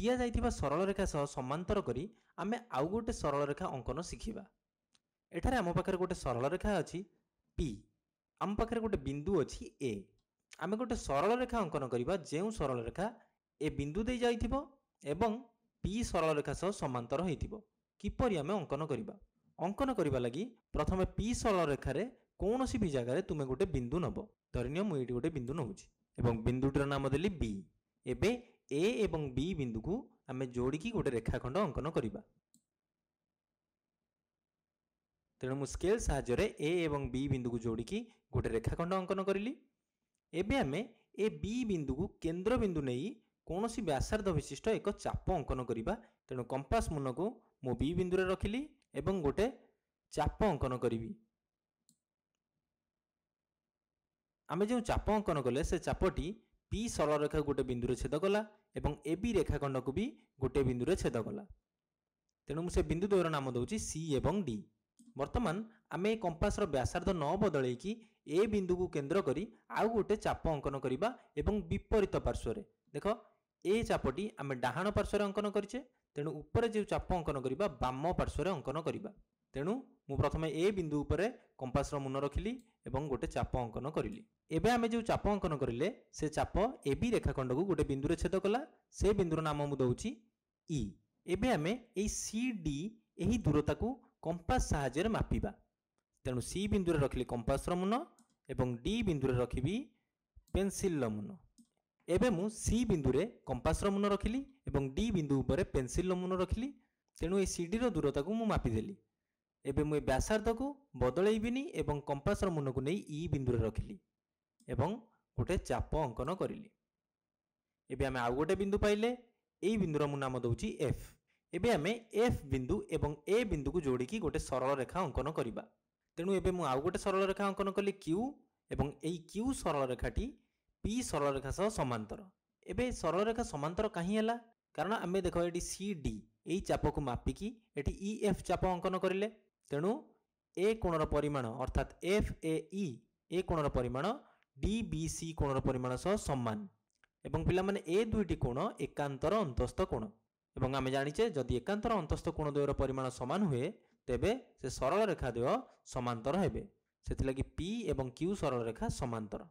दिया जाइथिबा सरल रेखा सह समांतर करी आमे आउ गोटे सरल रेखा अंकन शिखिबा। एठारे आम पाखरे गोटे सरल रेखा अछि P, आम पाखरे गोटे बिंदु अछि A। आमे गोटे सरल रेखा अंकन करिबा जेउ सरल रेखा ए बिंदु दे जाइथिबो एवं P सरल रेखा सह समांतर होइथिबो। किपरि आमे अंकन करिबा? अंकन करिबा लागि प्रथमे P सरल रेखा रे कोनोसी भी जगह रे तुमे गोटे बिंदु नबो। धरिनियो मु एठी गोटे बिंदु नउछि एवं बिंदुटर नाम देली B। एबे A एवं B बिंदु को आमे जोड़िकी गोटे रेखाखंड अंकन करिबा। तेणु मु स्केल साहाय्य रे A एवं B बिंदु को जोड़िकी गोटे रेखाखंड अंकन करिली। एबे आमे ए B बिंदु को केंद्र बिंदु नेई कोनोसी व्यासार्ध विशिष्ट एक चाप अंकन करिबा। तेणु कंपास मुन को मु B बिंदु रे रखिली एवं गोटे चाप अंकन करिबी। आमे जो चाप अंकन कले से चापटी P सरल रेखा गोटे बिंदु रे छेद कला एवं AB रेखाखंड को भी गोटे बिंदु रे छेद कला। तेणु मु से बिंदु द्वयर नाम दउछि C एवं D। वर्तमान आमे कंपास रो व्यासार्ध न बदलै कि ए बिंदु को केंद्र करी आउ गोटे चाप अंकन करिबा एवं विपरीत पार्श्व रे। देखो ए चापटी आमे डाहाण पार्श्व रे अंकन करिचे, तेणु ऊपर जे चाप अंकन करिबा बाम पार्श्व रे अंकन करिबा। तेणु मु प्रथमे ए बिंदु ऊपर कंपास रो मुन रखिली एवं गोटे चाप अंकन करिली। एबे आमे जो चाप अंकन करिले से चाप AB रेखाखंड को गोटे बिंदु रे छेद कला। से बिंदुर नाम मु दउछि E। एबे आमे एई CD एही दूरता को कंपास साहाय्य रे मापिबा। तेणु C बिंदु रे रखिली कंपास रो मुन एवं D बिंदु रे रखिबी पेंसिल रो मुन। एबे मु C बिंदु रे कंपास रो मुन रखिली एवं D बिंदु ऊपर पेंसिल रो मुन रखिली। तेणु ए CD रो दूरता को मु मापि देली। एबे मु व्यासार्ध को बदलैबिनी एवं कंपास रो मुन को नै E बिंदु रे रखिली एवं गोटे चाप अंकन करिली। एबे आमे आउ गोटे बिंदु पाइले। एई बिंदुर मु नाम दउछि F। एबे आमे F बिंदु एवं A बिंदु को जोड़िकी गोटे सरल रेखा अंकन करिबा। तेणु एबे मु आउ गोटे सरल रेखा अंकन कली Q एवं एई Q सरल रेखाटी P सरल रेखा सह समांतर। एबे सरल रेखा समांतर काहे हला? कारण आमे देखो एटी CD एई चाप को मापिकी एटी EF चाप अंकन करिले। तेणु ए कोणर परिमाण अर्थात FAE ए कोणर परिमाण DBC कोणर परिमाण सह समान एवं पिला माने ए दुईटी कोण एकांतर अंतस्थ कोण। एवं आमे जानिचे जदि एकांतर अंतस्थ कोण द्वयर परिमाण समान हुए तेबे से सरल रेखा द्वय समांतर हेबे। सेथिलागि P एवं Q सरल रेखा समांतर।